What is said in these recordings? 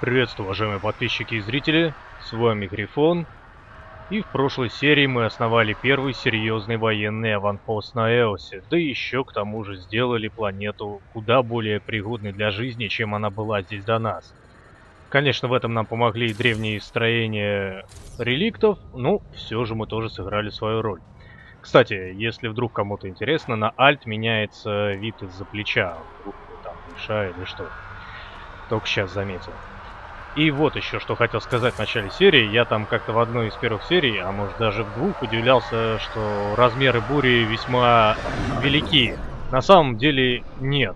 Приветствую, уважаемые подписчики и зрители, с вами Грифон, и в прошлой серии мы основали первый серьезный военный аванпост на Эосе, да еще к тому же сделали планету куда более пригодной для жизни, чем она была здесь до нас. Конечно, в этом нам помогли и древние строения реликтов, но все же мы тоже сыграли свою роль. Кстати, если вдруг кому-то интересно, на Alt меняется вид из-за плеча, вдруг вы там левша или что. Только сейчас заметил. И вот еще что хотел сказать в начале серии. Я там как-то в одной из первых серий, а может даже в двух, удивлялся, что размеры бури весьма велики. На самом деле нет.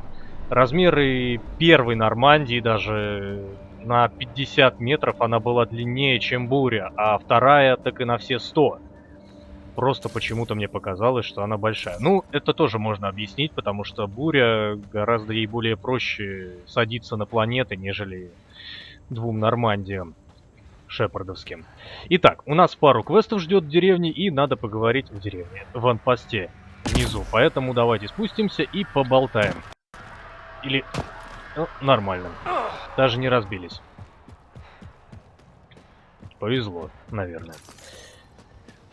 Размеры первой Нормандии даже на 50 метров она была длиннее, чем буря, а вторая так и на все 100. Просто почему-то мне показалось, что она большая. Ну, это тоже можно объяснить, потому что буря гораздо ей более проще садиться на планеты, нежели двум Нормандиям шепардовским. Итак, у нас пару квестов ждет в деревне, и надо поговорить в деревне, в анпосте внизу. Поэтому давайте спустимся и поболтаем. Или... Ну, нормально. Даже не разбились. Повезло, наверное.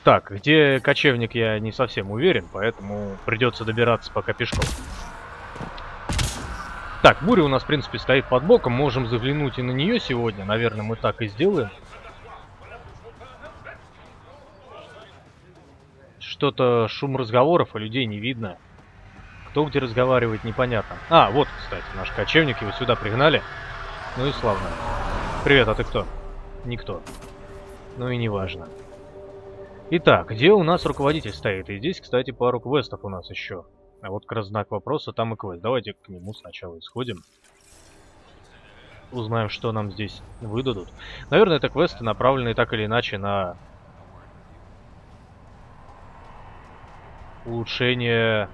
Так, где кочевник, я не совсем уверен, поэтому придется добираться пока пешком. Так, буря у нас, в принципе, стоит под боком. Можем заглянуть и на нее сегодня. Наверное, мы так и сделаем. Что-то шум разговоров, а людей не видно. Кто где разговаривает, непонятно. А, вот, кстати, наш кочевник, его сюда пригнали. Ну и славно. Привет, а ты кто? Никто. Ну и неважно. Итак, где у нас руководитель стоит? И здесь, кстати, пару квестов у нас еще. А вот как раз знак вопроса, там и квест. Давайте к нему сначала исходим. Узнаем, что нам здесь выдадут. Наверное, это квесты, направленные так или иначе на улучшение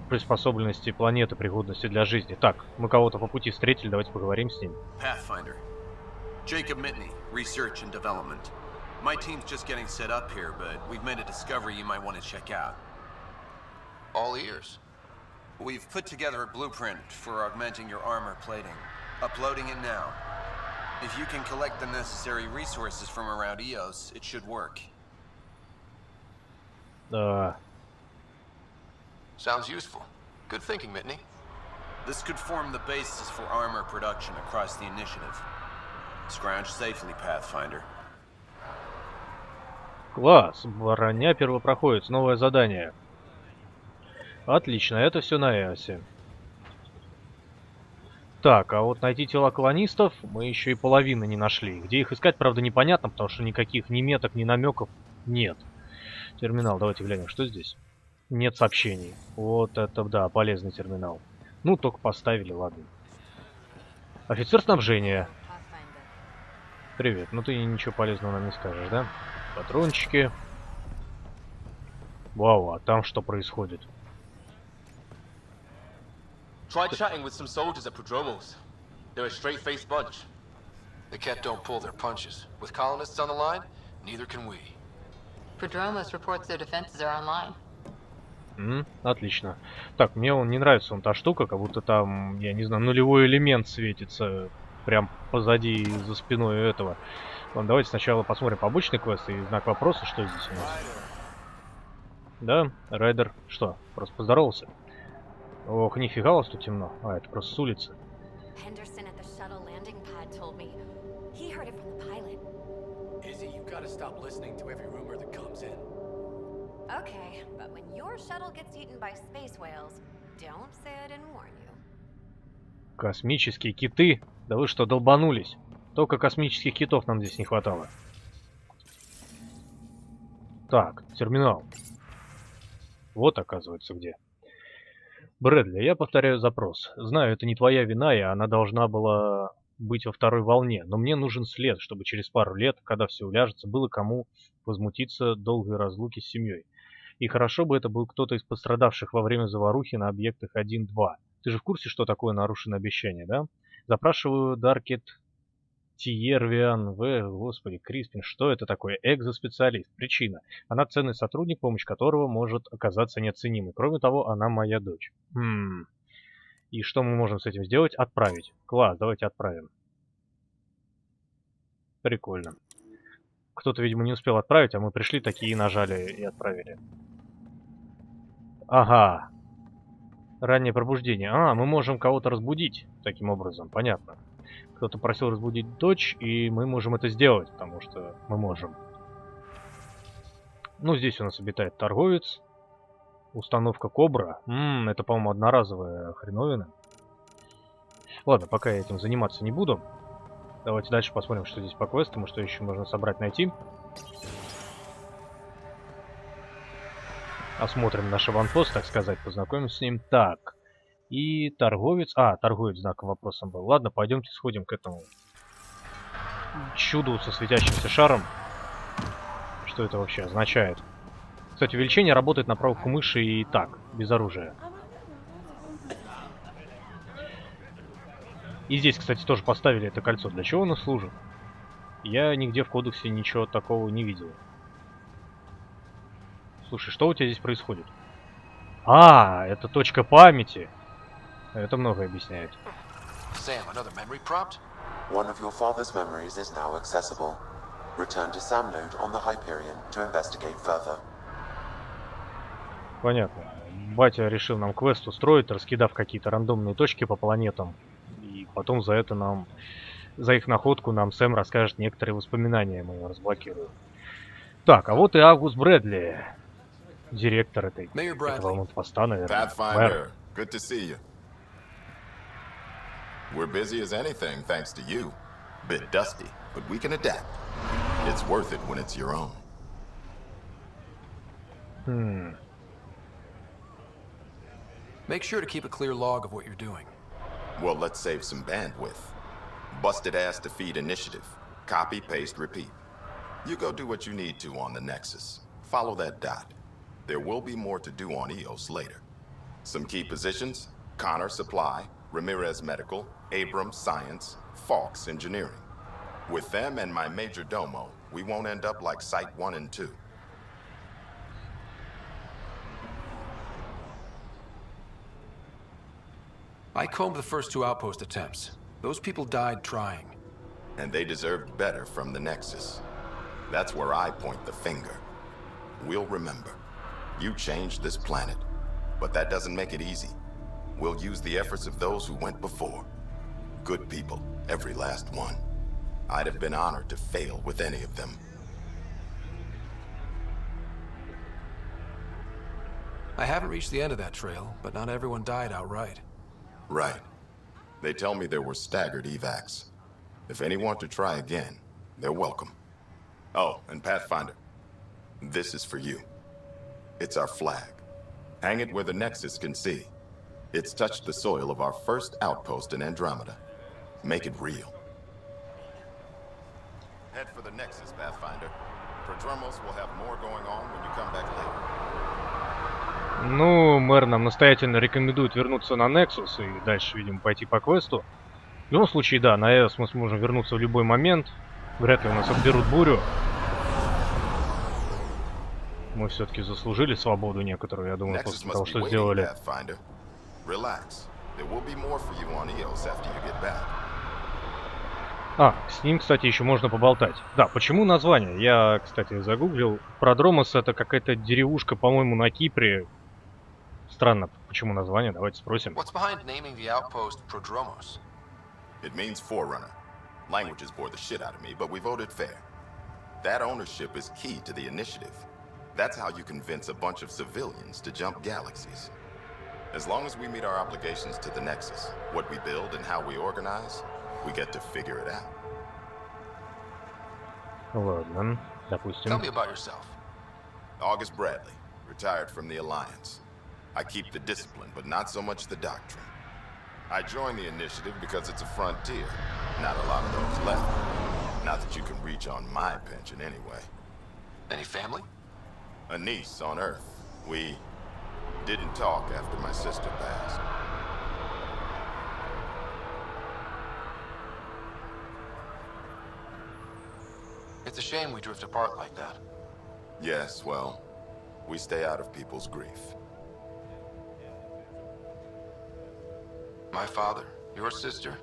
приспособленности планеты, пригодности для жизни. Так, мы кого-то по пути встретили, давайте поговорим с ним. Pathfinder. Jacob Mitney, Research and Development. My team's just getting set up here, but we've made a discovery you might want to check out. All ears. We've put together a blueprint for augmenting your armor plating. Uploading it now. If you can collect the necessary resources from around EOS, it should work. Sounds useful. Good thinking, Mitney. This could form the basis for armor production across the initiative. Scrounge safely, Pathfinder. Класс, броня первопроходец, новое задание. Отлично, это все на Эосе. Так, а вот найти тела колонистов мы еще и половины не нашли. Где их искать, правда, непонятно, потому что никаких ни меток, ни намеков нет. Терминал, давайте глянем, что здесь. Нет сообщений. Вот это, да, полезный терминал. Ну, только поставили, ладно. Офицер снабжения. Привет, ну ты ничего полезного нам не скажешь, да? Патрончики. Вау, а там что происходит? Tried chatting with some soldiers at Podromos. They're a straight-faced bunch. The cat don't pull their punches. With colonists on the line, neither can we. Продромос reports their defenses are online. Отлично. Так, мне он не нравится, та штука, как будто там, я не знаю, нулевой элемент светится прям позади, за спиной этого. Ладно, давайте сначала посмотрим побочный квест и знак вопроса, что здесь у нас. Да, Райдер. Что, просто поздоровался? Ох, нифига у вас тут темно. А, это просто с улицы. Космические киты? Да вы что, долбанулись? Только космических китов нам здесь не хватало. Так, терминал. Вот, оказывается, где. Брэдли, я повторяю запрос. Знаю, это не твоя вина, и она должна была быть во второй волне, но мне нужен след, чтобы через пару лет, когда все уляжется, было кому возмутиться долгой разлуки с семьей. И хорошо бы это был кто-то из пострадавших во время заварухи на объектах 1-2. Ты же в курсе, что такое нарушенное обещание, да? Запрашиваю Даркет Тиервиан В. Господи, Криспин, что это такое? Экзоспециалист. Причина. Она ценный сотрудник, помощь которого может оказаться неоценимой. Кроме того, она моя дочь. И что мы можем с этим сделать? Отправить. Класс, давайте отправим. Прикольно. Кто-то, видимо, не успел отправить, а мы пришли такие, нажали и отправили. Ага. Раннее пробуждение. А, мы можем кого-то разбудить таким образом, понятно. Кто-то просил разбудить дочь, и мы можем это сделать, потому что мы можем. Ну, здесь у нас обитает торговец. Установка Кобра. Это, по-моему, одноразовая хреновина. Ладно, пока я этим заниматься не буду. Давайте дальше посмотрим, что здесь по квестам, и что еще можно собрать, найти. Осмотрим наш аванпост, так сказать, познакомимся с ним. Так, и торговец... А, торговец знаком вопросом был. Ладно, пойдемте сходим к этому чуду со светящимся шаром. Что это вообще означает? Кстати, увеличение работает на правку мыши и так, без оружия. И здесь, кстати, тоже поставили это кольцо. Для чего оно служит? Я нигде в кодексе ничего такого не видел. Слушай, что у тебя здесь происходит? А, это точка памяти. Это многое объясняет. Sam, another memory prompt? One of your father's memories is now accessible. Return to Sam node on the Hyperion to investigate further. Понятно. Батя решил нам квест устроить, раскидав какие-то рандомные точки по планетам. И потом за это нам, за их находку нам Сэм расскажет некоторые воспоминания, мы его разблокируем. Так, а вот и Август Брэдли. Директор этого монтпоста, наверное. Pathfinder, good to see you. We're busy as anything, thanks to you. Bit dusty, but we can adapt. It's worth it when it's your own. Make sure to keep a clear log of what you're doing. Well, let's save some bandwidth. Busted ass defeat initiative. Copy, paste, repeat. You go do what you need to on the Nexus. Follow that dot. There will be more to do on EOS later. Some key positions: Connor Supply, Ramirez Medical, Abrams Science, Fawkes Engineering. With them and my major domo, we won't end up like Site 1 and 2. I combed the first 2 outpost attempts. Those people died trying. And they deserved better from the Nexus. That's where I point the finger. We'll remember. You changed this planet, but that doesn't make it easy. We'll use the efforts of those who went before. Good people, every last one. I'd have been honored to fail with any of them. I haven't reached the end of that trail, but not everyone died outright. Right. They tell me there were staggered evacs. If any want to try again, they're welcome. Oh, and Pathfinder, this is for you. It's our flag. Hang it where the Nexus can see. It's touched the soil of our first outpost in Andromeda. Make it real. Head for the Nexus, Pathfinder. Продромос will have more going on when you come back later. Ну, мэр нам настоятельно рекомендует вернуться на Нексус и дальше, видимо, пойти по квесту. В любом случае, да, на EOS мы сможем вернуться в любой момент. Вряд ли у нас отберут бурю. Мы все-таки заслужили свободу некоторую, я думаю, после того, что сделали. А, с ним, кстати, еще можно поболтать. Да, почему название? Я, кстати, загуглил. Продромос — это какая-то деревушка, по-моему, на Кипре. Странно, почему название? Давайте спросим. What's behind naming the outpost Продромос? It means forerunner. Languages bore the shit out of me, but we voted fair. That ownership is key to the initiative. That's how you convince a bunch of civilians to jump galaxies. As long as we meet our obligations to the Nexus, what we build and how we organize, we get to figure it out. Ладно, допустим. Tell me about yourself. August Bradley, retired from the Alliance. I keep the discipline, but not so much the doctrine. I joined the initiative because it's a frontier. Not a lot of those left. Not that you can reach on my pension anyway. Any family? A niece on Earth. We didn't talk after my sister passed. It's a shame we drift apart like that. Yes, well, we stay out of people's grief. My father, your sister.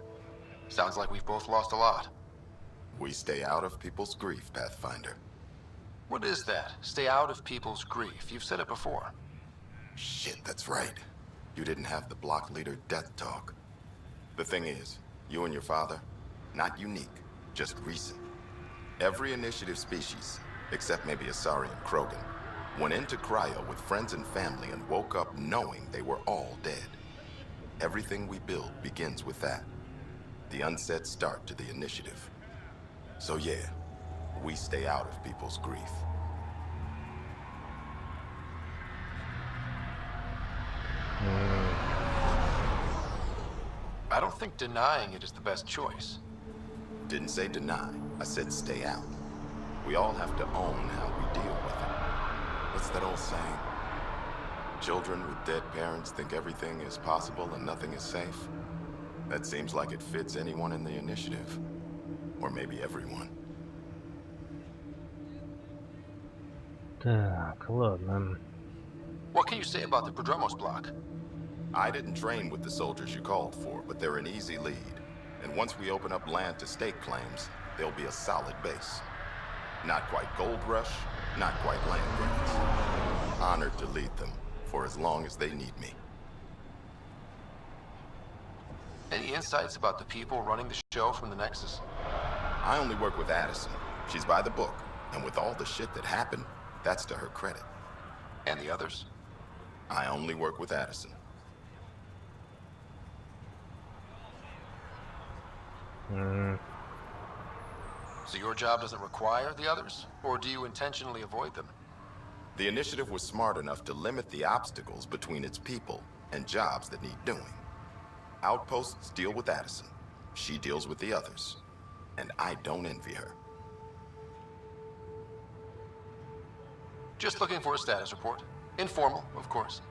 Sounds like we've both lost a lot. We stay out of people's grief, Pathfinder. What is that? Stay out of people's grief. You've said it before. Shit, that's right. You didn't have the block leader death talk. The thing is, you and your father, not unique, just recent. Every initiative species, except maybe Asari and Krogan, went into cryo with friends and family and woke up knowing they were all dead. Everything we build begins with that. The unsaid start to the initiative. So yeah, we stay out of people's grief. I don't think denying it is the best choice. Didn't say deny, I said stay out. We all have to own how we deal with it. What's that old saying? Children with dead parents think everything is possible and nothing is safe. That seems like it fits anyone in the initiative. Or maybe everyone. Так, ладно. What can you say about the Podromos block? I didn't train with the soldiers you called for, but they're an easy lead. And once we open up land to stake claims, they'll be a solid base. Not quite gold rush, not quite land grants. Honored to lead them, for as long as they need me. Any insights about the people running the show from the Nexus? I only work with Addison. She's by the book, and with all the shit that happened, that's to her credit. And the others? I only work with Addison. So your job doesn't require the others? Or do you intentionally avoid them? The initiative was smart enough to limit the obstacles between its people and jobs that need doing. Outposts deal with Addison. She deals with the others. And I don't envy her. Just looking for a status report. Informal, of course.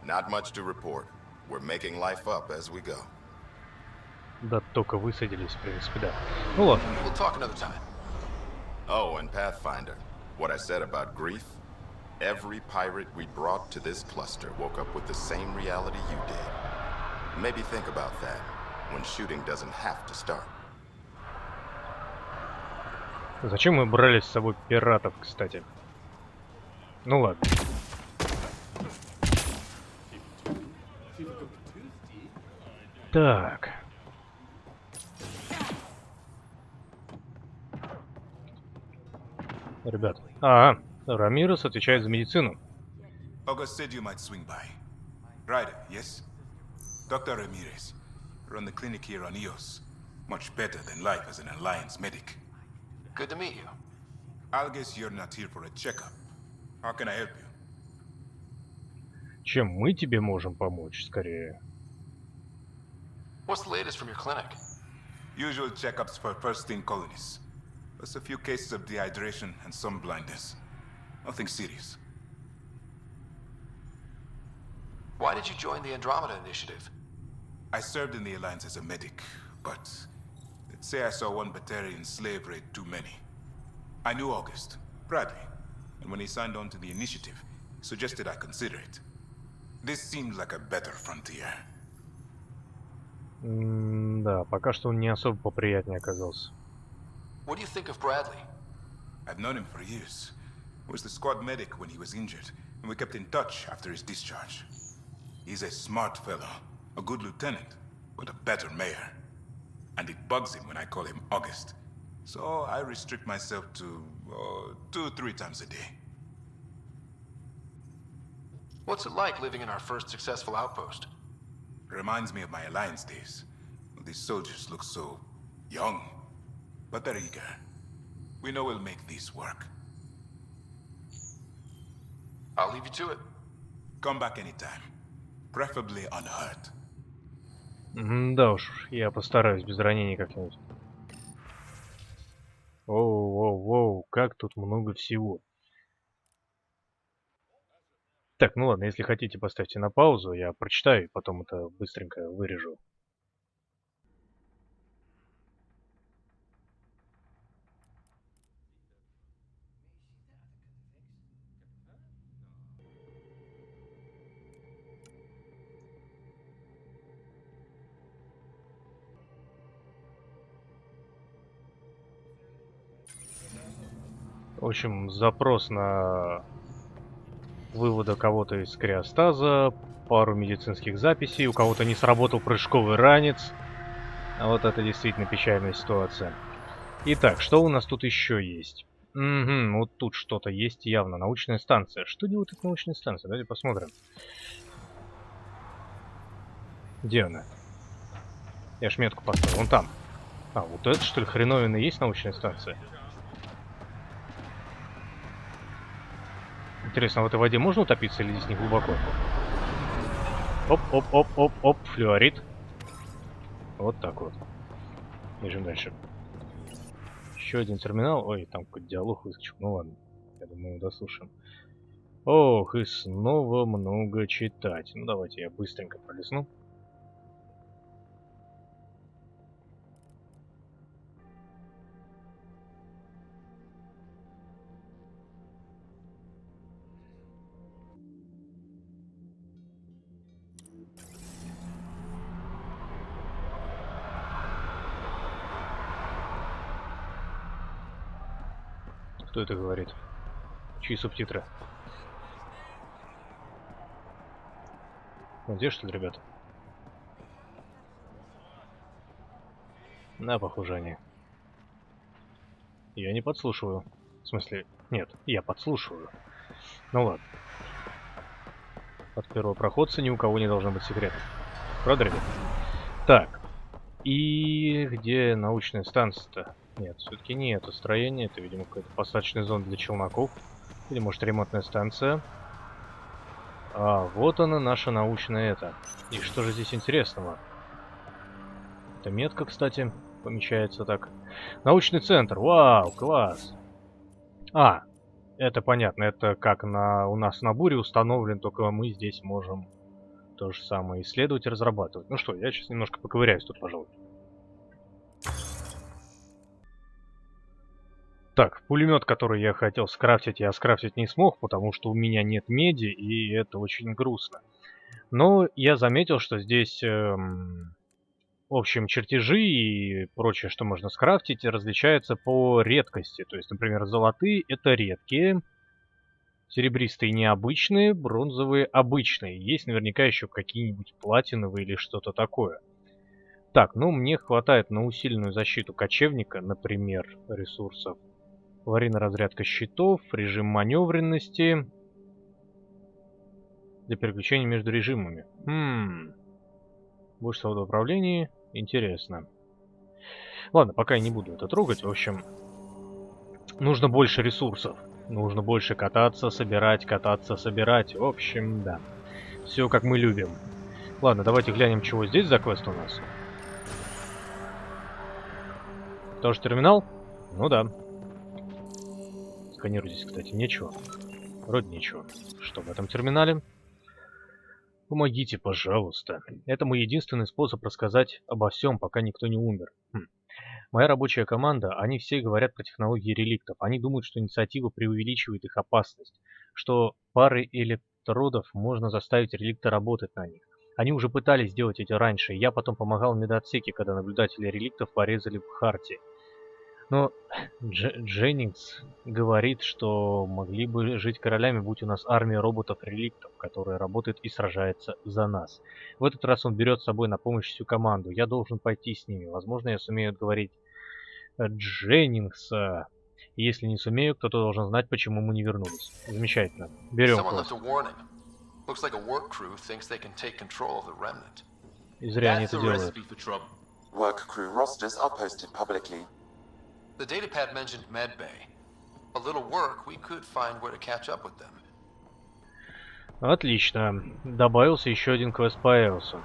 Not much to report. We're making life up as we go. Да, только высадились, в принципе, да. Ну ладно. We'll talk another time. Oh, and Pathfinder, what I said about grief? Every pirate we brought to this cluster woke up with the same reality you did. Maybe think about that, when shooting doesn't have to start. Зачем мы брали с собой пиратов, кстати? Ну ладно. Так. Ребят. Рамирес отвечает за медицину. August said you might swing by. Ryder, yes? Dr. Ramirez. Run the clinic here on Eos. Much better than life as an Alliance medic. Good to meet you. I'll guess you're not here for a checkup. How can I help you? Чем мы тебе можем помочь, скорее? What's the latest from your clinic? Usual checkups for first-in colonists. Plus a few cases of dehydration and some blindness. Nothing serious. Why did you join the Andromeda initiative? I served in the Alliance as a medic, but let's say I saw one Batarian slave raid too many. I knew August, Bradley, and when he signed on to the initiative, he suggested I consider it. This seemed like a better frontier. Да, пока что он не особо поприятнее оказался. What do you think of Bradley? I've known him for years. He was the squad medic when he was injured, and we kept in touch after his discharge. He's a smart fellow, a good lieutenant, but a better mayor. And it bugs him when I call him August. So I restrict myself to 2-3 times a day. What's it like living in our first successful outpost? Reminds me of my Alliance days. These soldiers look so young, but they're eager. We know we'll make this work. I'll leave you to it. Come back anytime. Preferably unhurt. Да уж, я постараюсь без ранений как-нибудь. Воу, как тут много всего. Так, ну ладно, если хотите, поставьте на паузу, я прочитаю и потом это быстренько вырежу. В общем, запрос на вывода кого-то из криостаза, пару медицинских записей, у кого-то не сработал прыжковый ранец. А вот это действительно печальная ситуация. Итак, что у нас тут еще есть? Угу, вот тут что-то есть явно. Научная станция. Что делает эта научная станция? Давайте посмотрим. Где она? Я ж метку поставил. Вон там. А, вот это, что ли, хреновина есть научная станция? Интересно, а в этой воде можно утопиться или здесь не глубоко? Оп-оп-оп-оп-оп, флюорит. Вот так вот. Бежим дальше. Еще один терминал. Ой, там какой-то диалог выскочил. Ну ладно, я думаю, дослушаем. Ох, и снова много читать. Ну давайте я быстренько пролесну. Кто это говорит? Чьи субтитры? Ну, где что ли, ребята? На, похоже, они. Я не подслушиваю. В смысле, нет, я подслушиваю. Ну ладно. От первого проходца ни у кого не должно быть секретов. Правда, ребят? Так. И где научная станция-то? Нет, все-таки не это строение. Это, видимо, какая-то посадочная зона для челноков. Или, может, ремонтная станция. А, вот она, наша научная это. И что же здесь интересного? Это метка, кстати, помечается так. Научный центр. Вау, класс. А, это понятно. Это как у нас на Буре установлен, только мы здесь можем то же самое исследовать и разрабатывать. Ну что, я сейчас немножко поковыряюсь тут, пожалуй. Так, пулемет, который я хотел скрафтить, я скрафтить не смог, потому что у меня нет меди, и это очень грустно. Но я заметил, что здесь, в общем, чертежи и прочее, что можно скрафтить, различаются по редкости. То есть, например, золотые — это редкие, серебристые — необычные, бронзовые — обычные. Есть наверняка еще какие-нибудь платиновые или что-то такое. Так, ну мне хватает на усиленную защиту кочевника, например, ресурсов. Аварийная разрядка щитов, режим маневренности для переключения между режимами. Больше свободы управления. Интересно. Ладно, пока я не буду это трогать. В общем, нужно больше ресурсов. Нужно больше кататься, собирать, кататься, собирать. В общем, да. Все как мы любим. Ладно, давайте глянем, чего здесь за квест у нас. Тоже терминал? Ну да. Сканировать здесь, кстати, нечего. Вроде ничего. Что в этом терминале? Помогите, пожалуйста. Это мой единственный способ рассказать обо всем, пока никто не умер. Моя рабочая команда, они все говорят про технологии реликтов. Они думают, что инициатива преувеличивает их опасность, что парой электродов можно заставить реликты работать на них. Они уже пытались сделать это раньше, и я потом помогал в медотсеке, когда наблюдатели реликтов порезали в Харте. Но Дженнингс говорит, что могли бы жить королями, будь у нас армия роботов-реликтов, которая работает и сражается за нас. В этот раз он берет с собой на помощь всю команду. Я должен пойти с ними. Возможно, я сумею отговорить Дженнингса. И если не сумею, кто-то должен знать, почему мы не вернулись. Замечательно. Берем квест. И зря они это делают. Work crew rosters are posted publicly. The datapad mentioned Medbay. A little work, we could find where to catch up with them. Отлично. Добавился еще один квест по Эосу.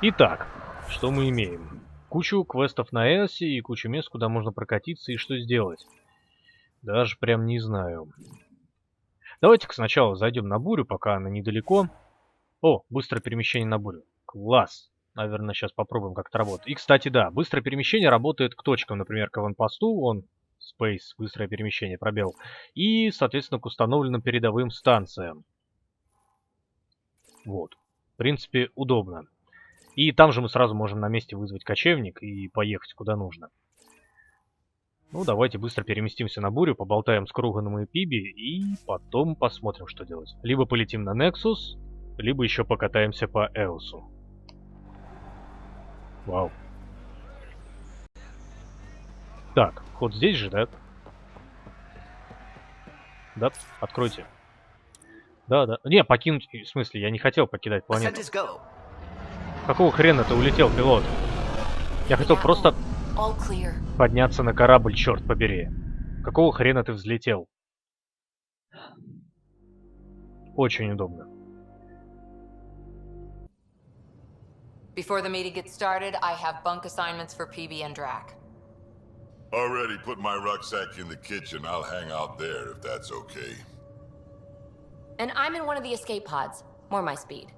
Итак, что мы имеем? Кучу квестов на Эосе и кучу мест, куда можно прокатиться и что сделать. Даже прям не знаю. Давайте-ка сначала зайдем на Бурю, пока она недалеко. О, быстрое перемещение на Бурю. Класс. Наверное, сейчас попробуем, как это работает. И, кстати, да, быстрое перемещение работает к точкам, например, к аванпосту, он Space, быстрое перемещение, пробел, и, соответственно, к установленным передовым станциям. Вот. В принципе, удобно. И там же мы сразу можем на месте вызвать кочевник и поехать куда нужно. Ну, давайте быстро переместимся на Бурю, поболтаем с Круганом и Пиби, и потом посмотрим, что делать. Либо полетим на Нексус, либо еще покатаемся по Эосу. Вау. Так, вход здесь же, да? Да, откройте. Да. Не, покинуть... В смысле, я не хотел покидать планету. Какого хрена ты улетел, пилот? Я хотел просто подняться на корабль, черт побери. Какого хрена ты взлетел? Очень удобно. Before the meeting gets started, I have bunk assignments for PB and Drak. Already put my rucksack in the kitchen. I'll hang out there if that's okay. And I'm in one of the escape pods. More my speed.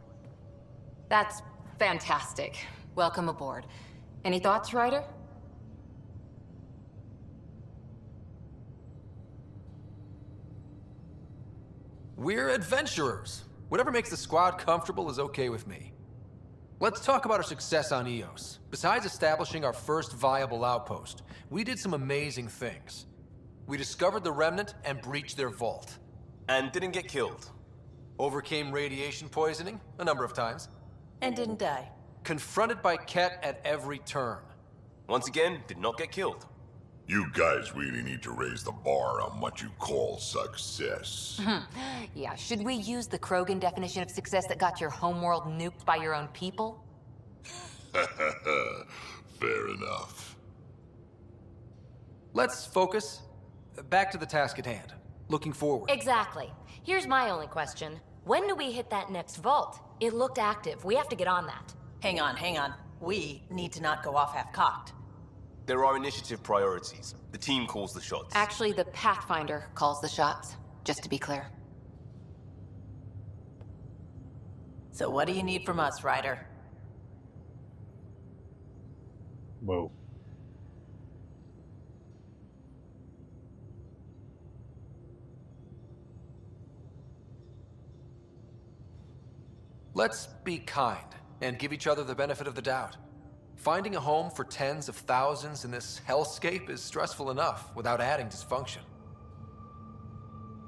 That's fantastic. Welcome aboard. Any thoughts, Ryder? We're adventurers. Whatever makes the squad comfortable is okay with me. Let's talk about our success on Eos. Besides establishing our first viable outpost, we did some amazing things. We discovered the Remnant and breached their vault. And didn't get killed. Overcame radiation poisoning a number of times. And didn't die. Confronted by Ket at every turn. Once again, did not get killed. You guys really need to raise the bar on what you call success. Yeah, should we use the Krogan definition of success that got your homeworld nuked by your own people? Fair enough. Let's focus. Back to the task at hand. Looking forward. Exactly. Here's my only question. When do we hit that next vault? It looked active. We have to get on that. Hang on. We need to not go off half-cocked. There are initiative priorities. The team calls the shots. Actually, the Pathfinder calls the shots, just to be clear. So what do you need from us, Ryder? Whoa. Let's be kind and give each other the benefit of the doubt. Finding a home for tens of thousands in this hellscape is stressful enough without adding dysfunction.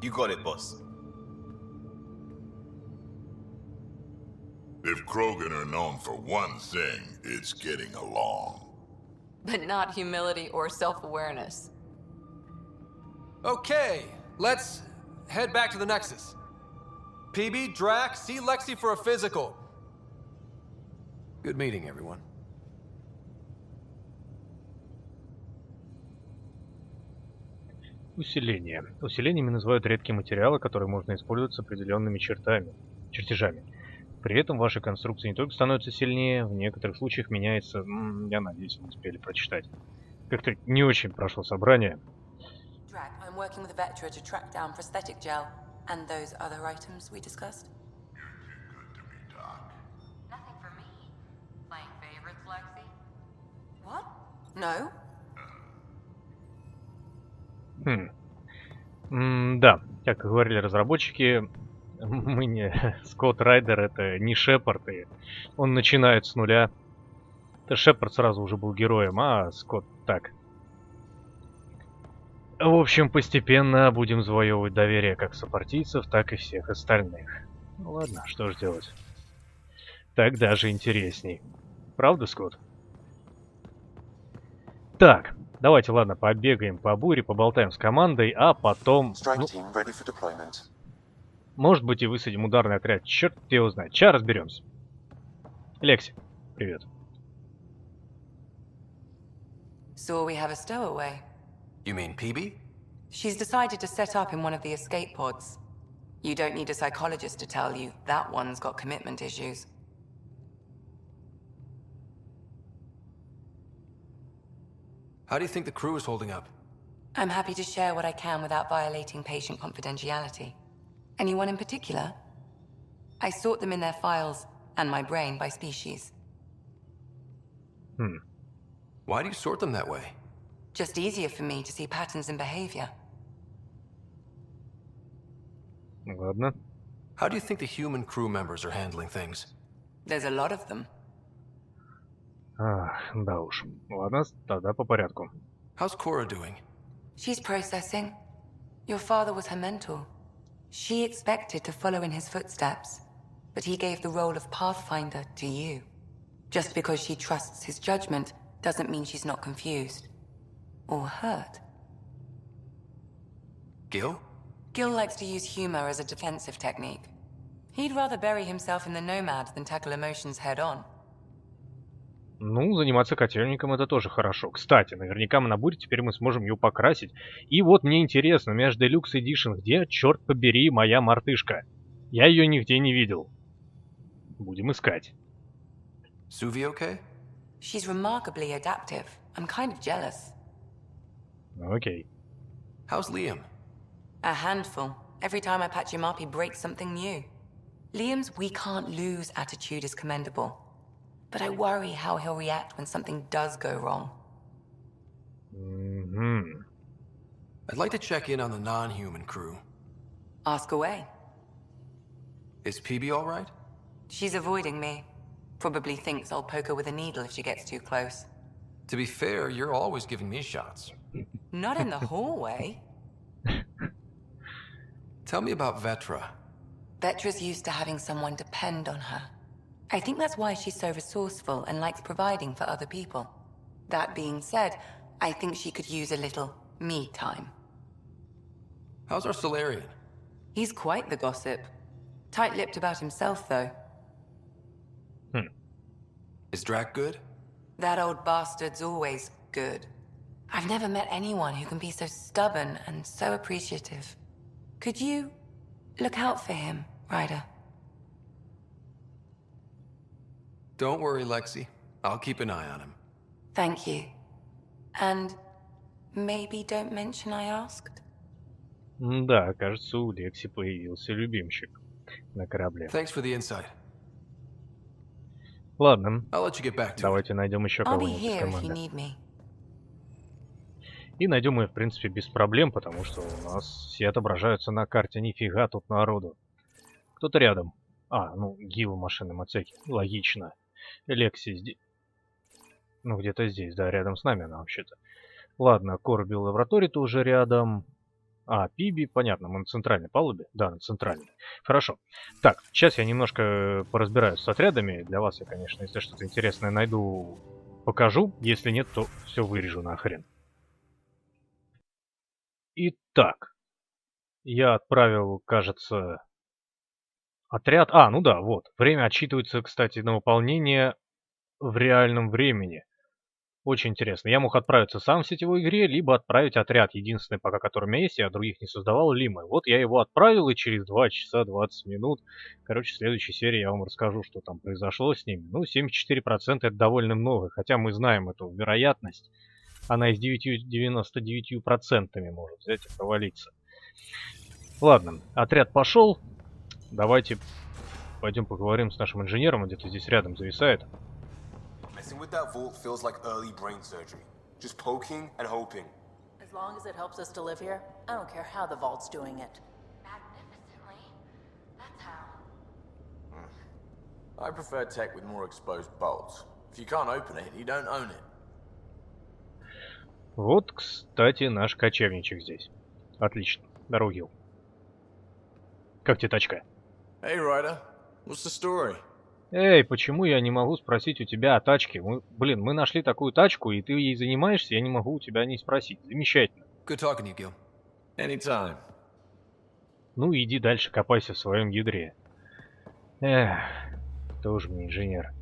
You got it, boss. If Krogan are known for one thing, it's getting along. But not humility or self-awareness. Okay, let's head back to the Nexus. PB, Drak, see Lexi for a physical. Good meeting, everyone. Усиление. Усилениями называют редкие материалы, которые можно использовать с определенными чертежами. При этом ваши конструкции не только становятся сильнее, в некоторых случаях меняется... Я надеюсь, вы успели прочитать. Как-то не очень прошло собрание. Drak, I'm working with a Vectra to track down prosthetic gel and those other items we discussed. Nothing for me. Playing favorites, Lexi? What? No? Да, как говорили разработчики, мы не... Скотт Райдер это не Шепард, и он начинает с нуля. Это Шепард сразу уже был героем, а Скотт так. В общем, постепенно будем завоевывать доверие как сопартийцев, так и всех остальных. Ну ладно, что ж делать. Так даже интересней. Правда, Скотт? Так, давайте, ладно, побегаем по буре, поболтаем с командой, а потом... может быть, и высадим ударный отряд. Черт его знает. Сейчас разберемся. Лекси, привет. So we have a stowaway. You mean PB? She's decided to set up in one of the escape pods. You don't need a psychologist to tell you that one's got commitment issues. How do you think the crew is holding up? I'm happy to share what I can without violating patient confidentiality. Anyone in particular? I sort them in their files and my brain by species. Why do you sort them that way? Just easier for me to see patterns in behavior. Ладно. How do you think the human crew members are handling things? There's a lot of them. Да уж. Ладно, тогда по порядку. How's Cora doing? She's processing. Your father was her mentor. She expected to follow in his footsteps, but he gave the role of Pathfinder to you. Just because she trusts his judgment doesn't mean she's not confused. Or hurt. Gil? Gil likes to use humor as a defensive technique. He'd rather bury himself in the Nomad than tackle emotions head-on. Ну, заниматься котельником это тоже хорошо. Кстати, наверняка на буре теперь мы сможем ее покрасить. И вот мне интересно, у меня же Deluxe Edition, где, черт побери, моя мартышка? Я ее нигде не видел. Будем искать. Suvi okay? She's remarkably adaptive. I'm kind of jealous. Окей. How's Liam? A handful. Every time I patch him up, he breaks something new. Liam's we can't lose attitude is commendable. But I worry how he'll react when something does go wrong. Mm-hmm. I'd like to check in on the non-human crew. Ask away. Is PB all right? She's avoiding me. Probably thinks I'll poke her with a needle if she gets too close. To be fair, you're always giving me shots. Not in the hallway. Tell me about Vetra. Vetra's used to having someone depend on her. I think that's why she's so resourceful and likes providing for other people. That being said, I think she could use a little me time. How's our Solarian? He's quite the gossip. Tight-lipped about himself, though. Is Drak good? That old bastard's always good. I've never met anyone who can be so stubborn and so appreciative. Could you look out for him, Ryder? Don't worry, Lexi. I'll keep an eye on him. Thank you. And maybe don't mention I asked? Да, кажется, у Лекси появился любимчик на корабле. Thanks for the insight. Ладно, I'll let you get back to давайте найдем еще I'll be кого-нибудь из here if you команды. need me. И найдем мы, в принципе, без проблем, потому что у нас все отображаются на карте. Нифига тут народу. Кто-то рядом. А, ну, Гива в машинном отсеке. Логично. Лекси здесь. Ну, где-то здесь, да, рядом с нами она вообще-то. Ладно, Корби лаборатория тоже рядом. А, Пиби, понятно, мы на центральной палубе. Да, на центральной. Хорошо. Так, сейчас я немножко поразбираюсь с отрядами. Для вас я, конечно, если что-то интересное найду, покажу. Если нет, то все вырежу нахрен. Итак, я отправил, кажется, отряд. А, ну да, вот. Время отсчитывается, кстати, на выполнение в реальном времени. Очень интересно. Я мог отправиться сам в сетевой игре, либо отправить отряд. Единственный, пока который у меня есть, я других не создавал, Лимы. Вот я его отправил, и через 2 часа 20 минут, короче, в следующей серии я вам расскажу, что там произошло с ними. Ну, 74% это довольно много, хотя мы знаем эту вероятность. Она из 99% может взять и провалиться. Ладно, отряд пошел. Давайте пойдем поговорим с нашим инженером, он где-то здесь рядом зависает. Messing with that vault feels like early brain surgery. Just poking and hoping. As long as it helps us to live here, I don't care how the vault's doing it. Magnificently. That's how. I prefer tech with more exposed bolts. If you can't open it, you don't own it. Вот, кстати, наш кочевничек здесь. Отлично. Здорово, Гил. Как тебе тачка? Hey, Ryder. What's the story? Эй, почему я не могу спросить у тебя о тачке? Блин, мы нашли такую тачку, и ты ей занимаешься, я не могу у тебя о ней спросить. Замечательно. Good talking to you, Gil. Anytime. Ну, иди дальше, копайся в своем ядре. Эх, тоже мне инженер.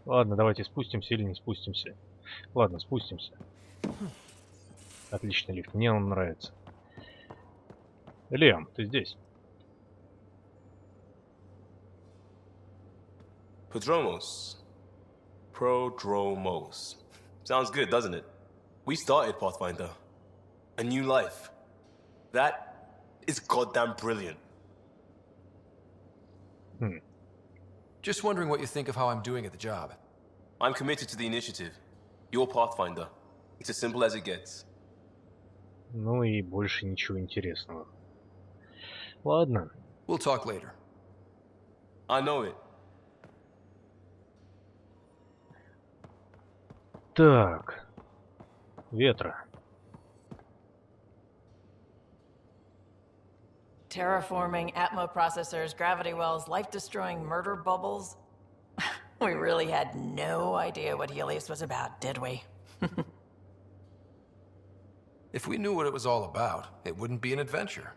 Ладно, давайте спустимся или не спустимся. Ладно, спустимся. Отличный лифт, мне он нравится. Лиам, ты здесь? Podromos. Prodromos. Sounds good, doesn't it? We started Pathfinder. A new life. That is goddamn brilliant. Just wondering what you think of how I'm doing at the job. I'm committed to the initiative. You're Pathfinder. It's as simple as it gets. Ну и больше ничего интересного. Ладно. We'll talk later. I know it. Так. ветра. Terraforming, Atmo processors, gravity wells, life-destroying murder bubbles. We really had no idea what Helios was about, did we? If we knew what it was all about, it wouldn't be an adventure.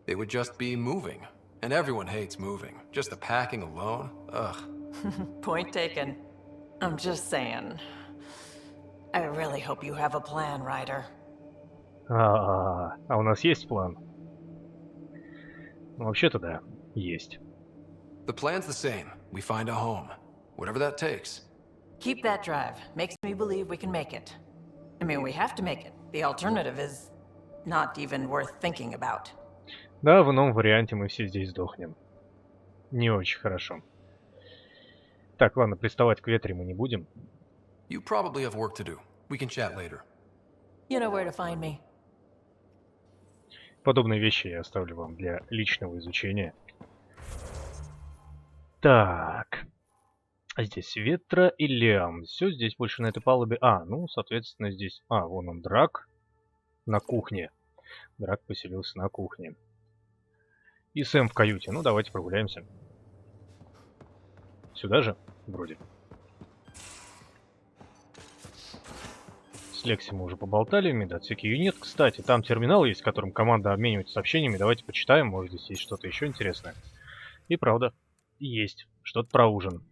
It would just be moving. And everyone hates moving. Just the packing alone, ugh. Point taken. I'm just saying. I really hope you have a plan, Ryder. А у нас есть план? Ну, вообще-то да, есть. The plan's the same. We find a home. Whatever that takes. Keep that drive. Makes me believe we can make it. I mean, we have to make it. The alternative is not even worth thinking about. Да, в ином варианте мы все здесь сдохнем. Не очень хорошо. Так, ладно, приставать к ветре мы не будем. You probably have work to do. We can chat later. You know where to find me. Подобные вещи я оставлю вам для личного изучения. Так. Здесь ветра и лям. Все здесь больше на этой палубе. Ну, соответственно, здесь... вон он, Драк. На кухне. Драк поселился на кухне. И Сэм в каюте. Ну, давайте прогуляемся. Сюда же? Вроде. С Лекси мы уже поболтали. В медотсеке ее нет. Кстати, там терминал есть, в котором команда обменивается сообщениями. Давайте почитаем. Может, здесь есть что-то еще интересное. И правда, есть. Что-то про ужин.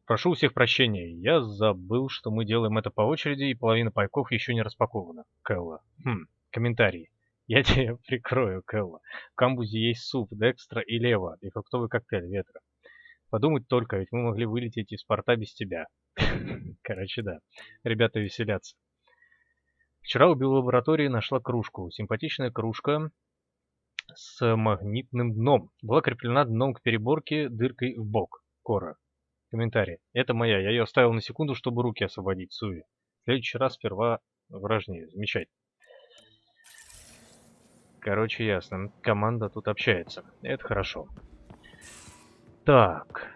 Прошу у всех прощения. Я забыл, что мы делаем это по очереди, и половина пайков еще не распакована. Кэлла. Комментарий. Я тебя прикрою, Кэлла. В камбузе есть суп, Декстра и Лева, и фруктовый коктейль ветра. Подумать только, ведь мы могли вылететь из порта без тебя. Короче, да. Ребята веселятся. Вчера убил в лаборатории, нашла кружку. Симпатичная кружка с магнитным дном. Была креплена дном к переборке дыркой в бок. Кора. Комментарий. Это моя. Я ее оставил на секунду, чтобы руки освободить. Суи. В следующий раз сперва вражнее. Замечательно. Короче, ясно. Команда тут общается. Это хорошо. Так.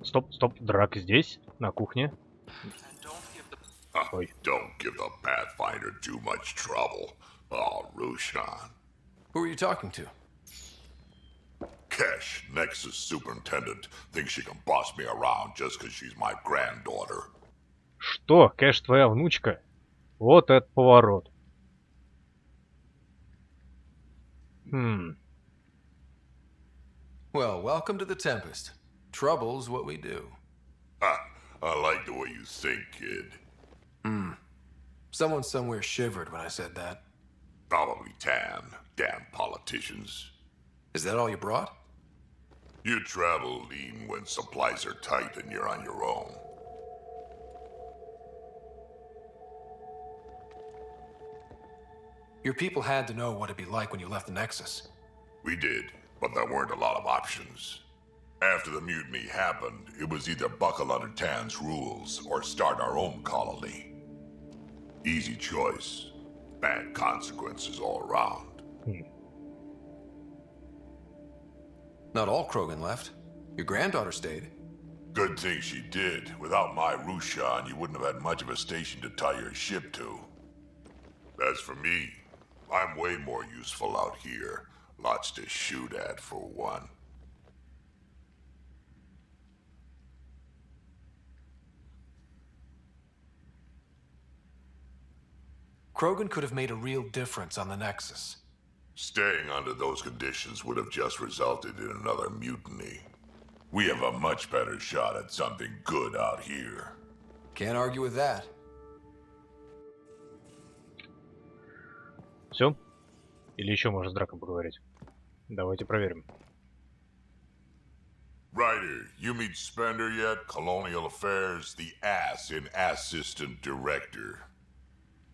Стоп. Драк здесь, на кухне. Ой. Don't give the Pathfinder too much trouble. Oh, Rushan. Who are you talking to? Kesh, Nexus superintendent, thinks she can boss me around just because she's my granddaughter. Что? Кэш твоя внучка? Вот это поворот. Well, welcome to the Tempest. Trouble's what we do. I like the way you think, kid. Someone somewhere shivered when I said that. Probably Tan. Damn politicians. Is that all you brought? You travel lean when supplies are tight and you're on your own. Your people had to know what it'd be like when you left the Nexus. We did, but there weren't a lot of options. After the mutiny happened, it was either buckle under Tan's rules or start our own colony. Easy choice. Bad consequences all around. Not all Krogan left. Your granddaughter stayed. Good thing she did. Without my Rushan, you wouldn't have had much of a station to tie your ship to. As for me, I'm way more useful out here. Lots to shoot at, for one. Krogan could have made a real difference on the Nexus. Staying under those conditions would have just resulted in another mutiny. We have a much better shot at something good out here. Can't argue with that. Все? Или еще можно с Драком поговорить? Давайте проверим. Ryder, you meet Spender yet? Colonial Affairs, the ass in Assistant Director.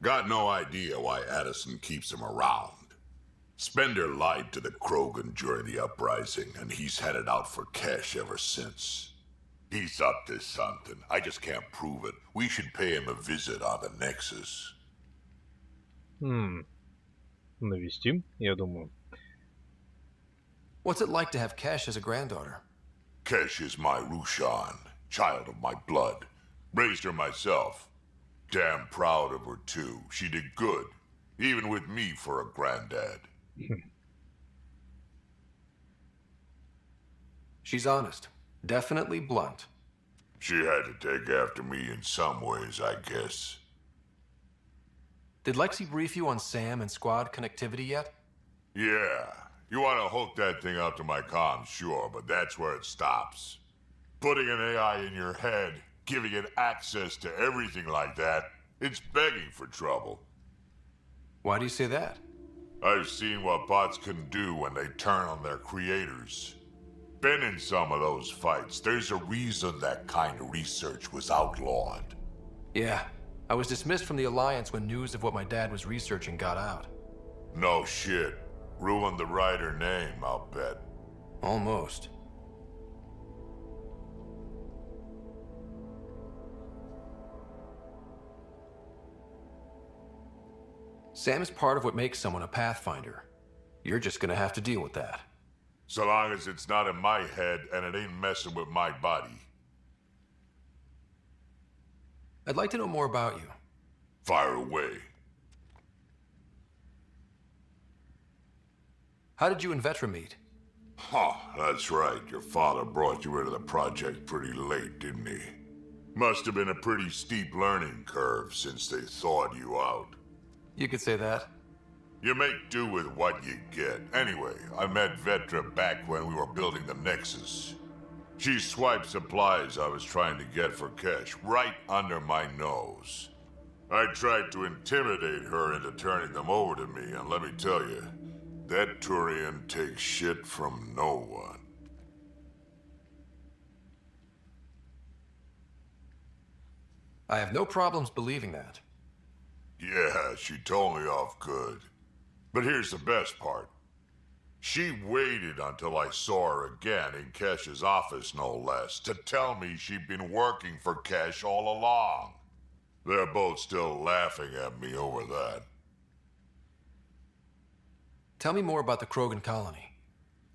Got no idea why Addison keeps him around. Spender lied to the Krogan during the uprising, and he's headed out for cash ever since. He's up to something. I just can't prove it. We should pay him a visit on the Nexus. Навестим, я думаю. What's it like to have Kesh as a granddaughter? Kesh is my Rushan, child of my blood. Raised her myself. Damn proud of her, too. She did good. Even with me for a granddad. She's honest. Definitely blunt. She had to take after me in some ways, I guess. Did Lexi brief you on Sam and squad connectivity yet? Yeah. You want to hook that thing up to my comms, sure, but that's where it stops. Putting an AI in your head, giving it access to everything like that, it's begging for trouble. Why do you say that? I've seen what bots can do when they turn on their creators. Been in some of those fights. There's a reason that kind of research was outlawed. Yeah. I was dismissed from the Alliance when news of what my dad was researching got out. No shit. Ruined the writer name, I'll bet. Almost. Sam is part of what makes someone a Pathfinder. You're just gonna have to deal with that. So long as it's not in my head and it ain't messing with my body. I'd like to know more about you. Fire away. How did you and Vetra meet? Huh, that's right. Your father brought you into the project pretty late, didn't he? Must have been a pretty steep learning curve since they thawed you out. You could say that. You make do with what you get. Anyway, I met Vetra back when we were building the Nexus. She swiped supplies I was trying to get for cash right under my nose. I tried to intimidate her into turning them over to me, and let me tell you, that Turian takes shit from no one. I have no problems believing that. Yeah, she told me off good. But here's the best part. She waited until I saw her again in Kesh's office, no less, to tell me she'd been working for Kesh all along. They're both still laughing at me over that. Tell me more about the Krogan colony.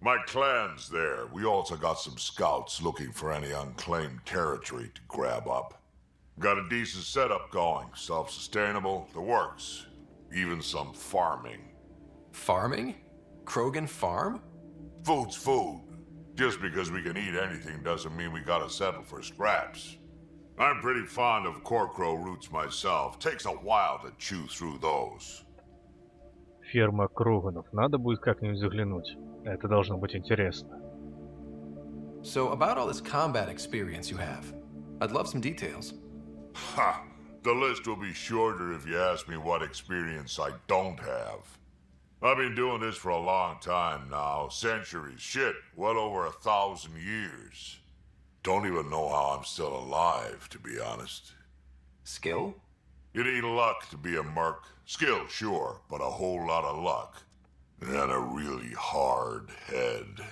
My clan's there. We also got some scouts looking for any unclaimed territory to grab up. Got a decent setup going, self-sustainable, the works. Even some farming. Farming? Krogan farm? Food's food. Just because we can eat anything doesn't mean we gotta settle for scraps. I'm pretty fond of Corcrow roots myself. Takes a while to chew through those. Ферма Кроганов. Надо будет как-нибудь заглянуть. Это должно быть интересно. So, about all this combat experience you have, I'd love some details. Ha! The list will be shorter if you ask me what experience I don't have. I've been doing this for a long time now. Centuries. Shit, well over 1,000 years. Don't even know how I'm still alive, to be honest. Skill? You need luck to be a merc. Skill, sure, but a whole lot of luck. And a really hard head.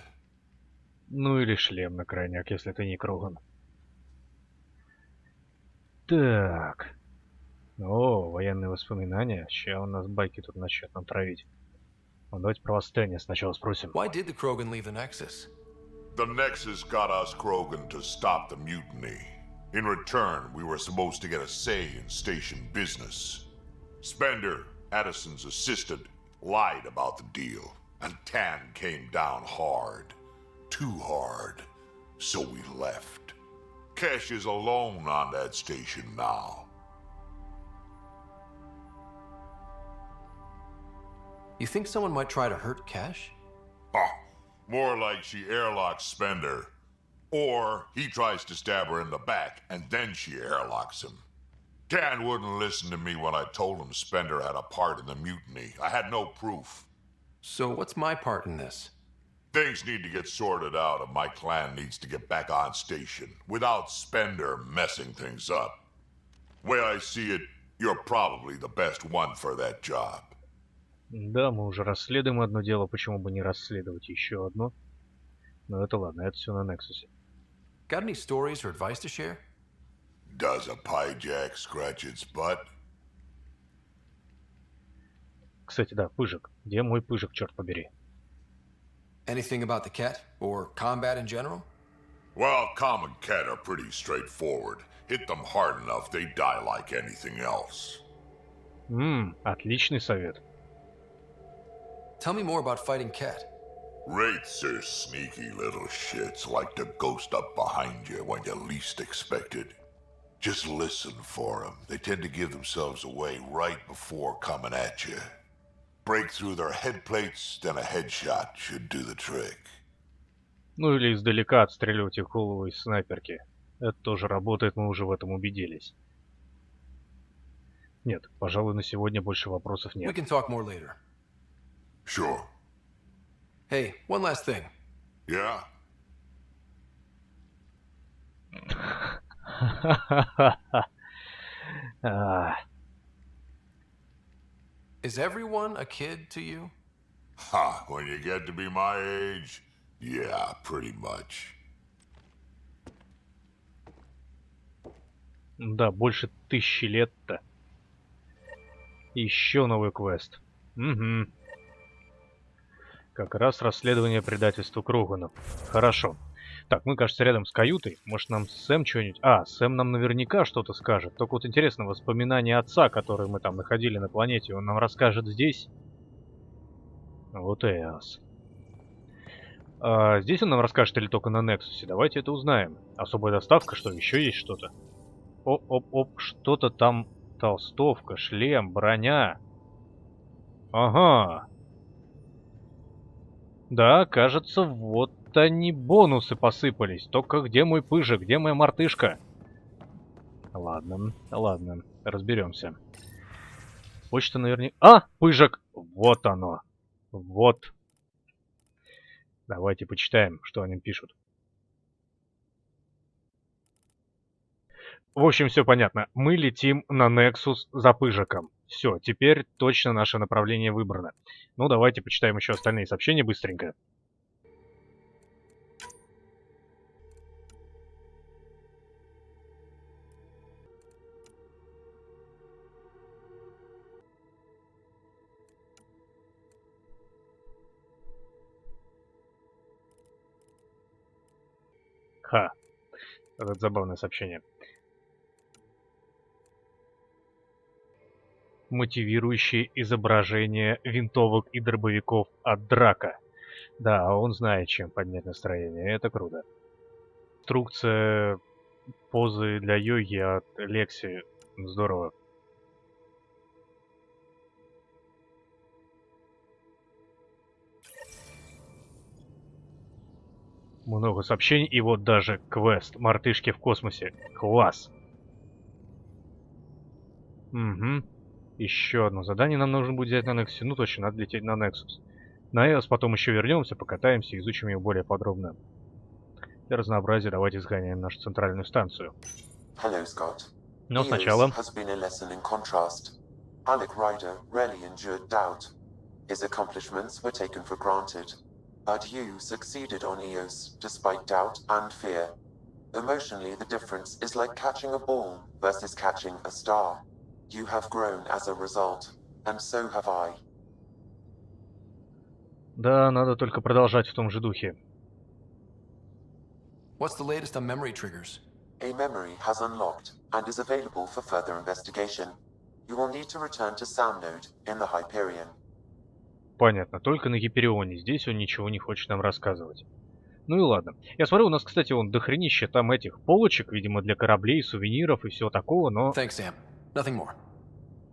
Ну или шлем на крайняк, если ты не Кроган. Так. О, военные воспоминания. Ща у нас байки тут начнет нам травить. Ну, давайте про восстание сначала спросим. Why did the Krogan leave the Nexus? The Nexus got us Krogan to stop the mutiny. In return, we were supposed to get a say in station business. Spender, Addison's assistant, lied about the deal, and Tan came down hard. Too hard. So we left. Kesh is alone on that station now. You think someone might try to hurt Kesh? Huh. More like she airlocks Spender. Or he tries to stab her in the back, and then she airlocks him. Tan wouldn't listen to me when I told him Spender had a part in the mutiny. I had no proof. So what's my part in this? Things need to get sorted out, and my clan needs to get back on station, without Spender messing things up. Way I see it, you're probably the best one for that job. Да, мы уже расследуем одно дело, почему бы не расследовать еще одно? Но это ладно, это все на Нексусе. Got any stories or advice to share? Does a piejack scratch its butt? Кстати, да, Пыжик. Где мой Пыжик, черт побери? Anything about the Ket, or combat in general? Well, common cat are pretty straightforward. Hit them hard enough, they die like anything else. Отличный совет. Tell me more about fighting cat. Wraiths are sneaky little shits, like to ghost up behind you when you least expect it. Just listen for them. They tend to give themselves away right before coming at you. Break through their head plates, then a headshot should do the trick. Ну или издалека отстреливать их голову из снайперки. Это тоже работает, мы уже в этом убедились. Нет, пожалуй, на сегодня больше вопросов нет. We can talk more later. Sure. Hey, one last thing. Yeah? Is everyone a kid to you? Ha, when you get to be my age, yeah, pretty much. Да, больше 1000 лет-то. Еще новый квест. Угу. Как раз расследование предательства Крогану. Хорошо. Так, мы, кажется, рядом с каютой. Может, нам Сэм что-нибудь... Сэм нам наверняка что-то скажет. Только вот интересно, воспоминания отца, которые мы там находили на планете, он нам расскажет здесь? Вот и ас. Здесь он нам расскажет или только на Нексусе? Давайте это узнаем. Особая доставка, что еще есть что-то? Оп-оп-оп, что-то там... Толстовка, шлем, броня. Ага. Да, кажется, вот они бонусы посыпались. Только где мой пыжик, где моя мартышка? Ладно, ладно, разберемся. Почта наверняка... пыжик! Вот оно. Вот. Давайте почитаем, что они пишут. В общем, все понятно. Мы летим на Нексус за пыжиком. Все, теперь точно наше направление выбрано. Ну, давайте почитаем еще остальные сообщения быстренько. Ха. Это забавное сообщение. Мотивирующие изображения винтовок и дробовиков от Драка. Да, он знает, чем поднять настроение. Это круто. Инструкция позы для йоги от Лекси. Здорово. Много сообщений. И вот даже квест. Мартышки в космосе. Класс. Угу. Еще одно задание нам нужно будет взять на Нексусе. Ну точно, надо лететь на Нексус. На Эос потом еще вернемся, покатаемся, изучим ее более подробно. Для разнообразия давайте сгоняем нашу центральную станцию. Hello, Scott. Но сначала... has been a lesson in contrast. Alec Ryder rarely endured doubt. His accomplishments were taken for granted. But you succeeded on Eos, despite doubt and fear. Emotionally, the difference is like catching a ball versus catching a star. You have grown as a result, and so have I. Да, надо только продолжать в том же духе. What's the latest on memory triggers? A memory has unlocked and is available for further investigation. You will need to return to Sam Node in the Hyperion. Понятно, только на Гиперионе. Здесь он ничего не хочет нам рассказывать. Ну и ладно. Я смотрю, у нас, кстати, вон дохренища там этих полочек, видимо, для кораблей, сувениров и всего такого, но... Thanks, Sam. Nothing more.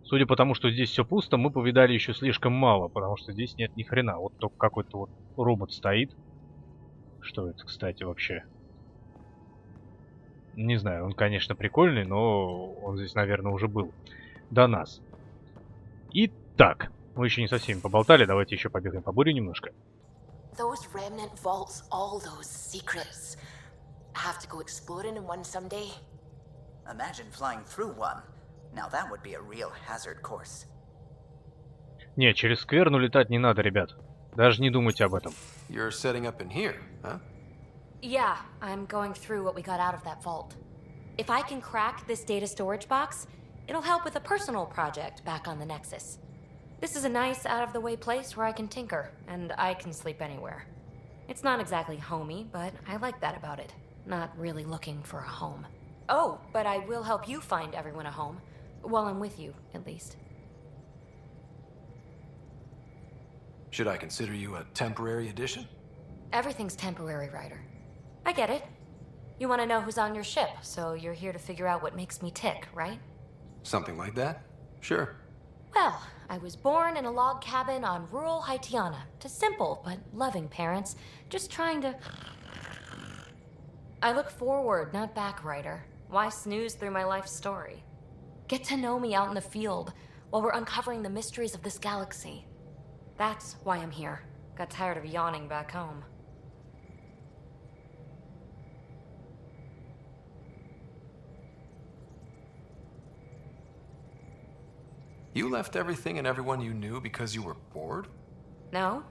Судя по тому, что здесь все пусто, мы повидали еще слишком мало, потому что здесь нет ни хрена. Вот только какой-то вот робот стоит. Что это, кстати, вообще? Не знаю, он, конечно, прикольный, но он здесь, наверное, уже был до нас. Итак, мы еще не со всеми поболтали, давайте еще побегаем по буре немножко. Those remnant vaults, all those secrets. Have to go exploring in one someday. Imagine flying through one. Now that would be a real hazard course. Не, через скверну летать не надо, ребят. Даже не думайте об этом. You're setting up in here, huh? Yeah, I'm going through what we got out of that vault. If I can crack this data storage box, it'll help with a personal project back on the Nexus. This is a nice, out-of-the-way place where I can tinker, and I can sleep anywhere. It's not exactly homey, but I like that about it. not really looking for a home. Oh, but I will help you find everyone a home. While I'm with you, at least. Should I consider you a temporary addition? Everything's temporary, Ryder. I get it. You want to know who's on your ship, so you're here to figure out what makes me tick, right? Something like that? Sure. Well, I was born in a log cabin on rural Haitiana to simple but loving parents, just trying to... I look forward, not back, Ryder. Why snooze through my life story? Get to know me out in the field while we're uncovering the mysteries of this galaxy. That's why I'm here. Got tired of yawning back home. You left everything and everyone you knew because you were bored? No,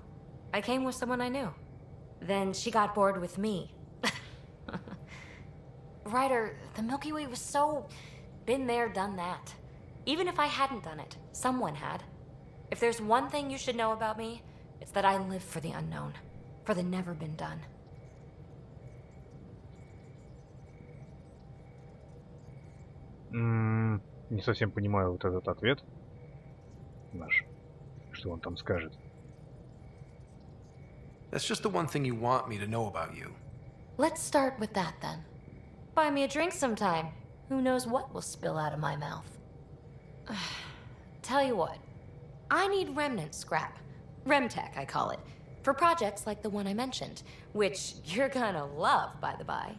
I came with someone I knew. Then she got bored with me. Ryder, the Milky Way was so... been there, done that. Even if I hadn't done it, someone had. If there's one thing you should know about me, it's that I live for the unknown. For the never been done. Не совсем понимаю вот этот ответ наш. Что он там скажет? That's just the one thing you want me to know about you. Let's start with that then. Buy me a drink sometime. Who knows what will spill out of my mouth. Tell you what, I need remnant scrap. Remtech, I call it. For projects like the one I mentioned, which you're gonna love, by the by.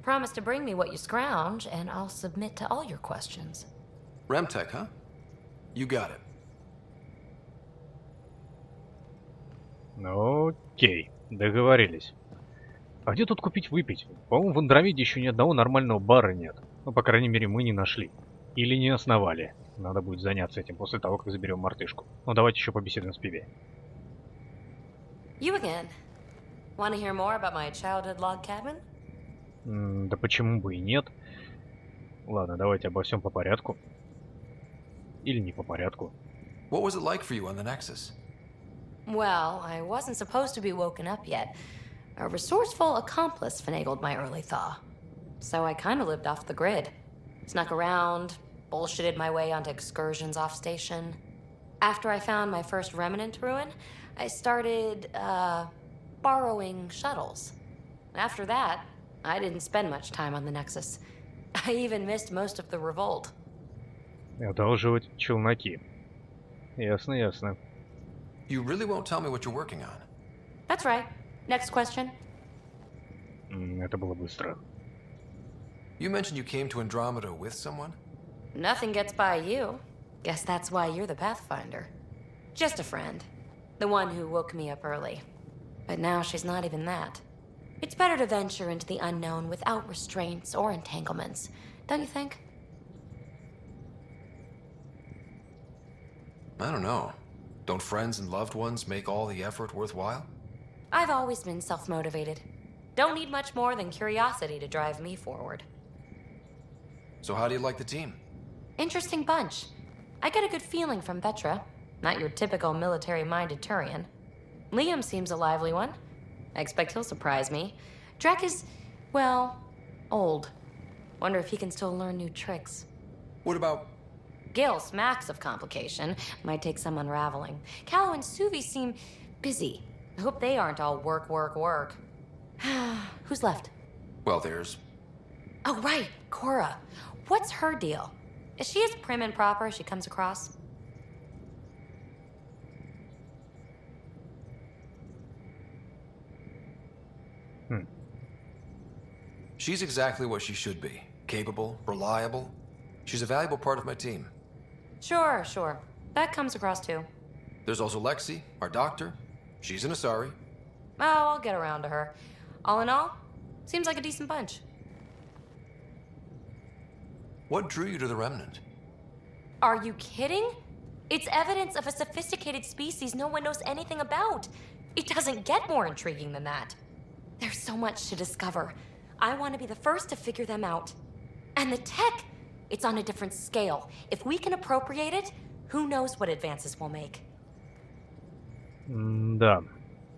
Promise to bring me what you scrounge, and I'll submit to all your questions. Remtech, huh? You got it. Ну, окей, договорились. А где тут купить выпить? По-моему, в Андромеде еще ни одного нормального бара нет. Ну, по крайней мере, мы не нашли. Или не основали. Надо будет заняться этим после того, как заберем мартышку. Ну, давайте еще побеседуем с Пиви. You again. Want to hear more about my childhood log cabin? Да почему бы и нет? Ладно, давайте обо всем по порядку. Или не по порядку. What was it like for you on the Nexus? Well, I wasn't supposed to be woken up yet. A resourceful accomplice finagled my early thaw. So I kind of lived off the grid. Snuck around, bullshitted my way onto excursions off station. After I found my first remnant ruin, I started, borrowing shuttles. After that, I didn't spend much time on the Nexus. I even missed most of the revolt. Одалживать челноки. Ясно, ясно. You really won't tell me what you're working on? That's right. Next question. Это было быстро. You mentioned you came to Andromeda with someone? Nothing gets by you. Guess that's why you're the Pathfinder. Just a friend. The one who woke me up early. But now she's not even that. It's better to venture into the unknown without restraints or entanglements, don't you think? I don't know. Don't friends and loved ones make all the effort worthwhile? I've always been self-motivated. Don't need much more than curiosity to drive me forward. So how do you like the team? Interesting bunch. I get a good feeling from Vetra. Not your typical military-minded Turian. Liam seems a lively one. I expect he'll surprise me. Drak is, well, old. Wonder if he can still learn new tricks. What about... Gil smacks of complication. Might take some unraveling. Callow and Suvi seem busy. I hope they aren't all work, work, work. Who's left? Well, there's... Oh, right, Cora. What's her deal? Is she as prim and proper as she comes across? She's exactly what she should be. Capable, reliable. She's a valuable part of my team. Sure, sure. That comes across too. There's also Lexi, our doctor. She's an Asari. Oh, I'll get around to her. All in all, seems like a decent bunch. What drew you to the Remnant? Are you kidding? It's evidence of a sophisticated species no one knows anything about. It doesn't get more intriguing than that. There's so much to discover. I want to be the first to figure them out. And the tech, it's on a different scale. If we can appropriate it, who knows what advances we'll make. Да.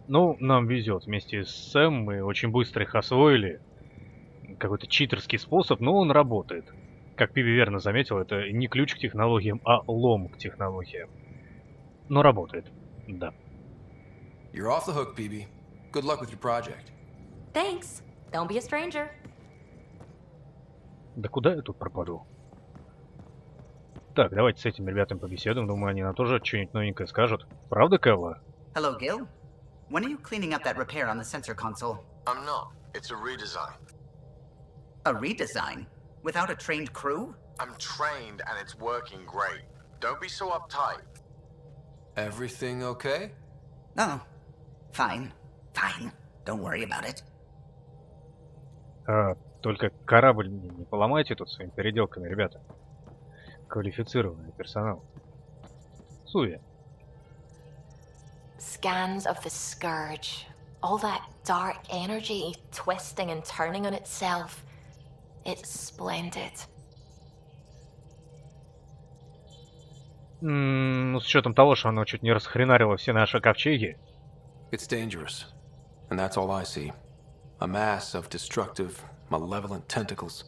Ну, нам везет. Вместе с Сэм мы очень быстро их освоили. какой-то читерский способ, но он работает. Как Пиби верно заметил, это не ключ к технологиям, а лом к технологиям. Но работает, да. You're off the hook, PB. Good luck with your project. Thanks. Don't be a stranger. Да куда я тут пропаду? Так, давайте с этими ребятами побеседуем. Думаю, они нам тоже что-нибудь новенькое скажут. Правда, Кэлла? Hello, Gil. When are you cleaning up that repair on the sensor console? I'm not. It's a redesign. A redesign? Without a trained crew? I'm trained and it's working great. Don't be so uptight. Everything okay? No. Fine. Fine. Don't worry about it. Только корабль не поломайте тут своими переделками, ребята. Квалифицированный персонал. Суя. Scans of the Scourge. All that dark energy twisting and turning on itself. It's splendid. Ну, с учетом того, что оно чуть не расхренарило все наши ковчеги. It's dangerous. And that's all I see. A mass of destructive, malevolent tentacles.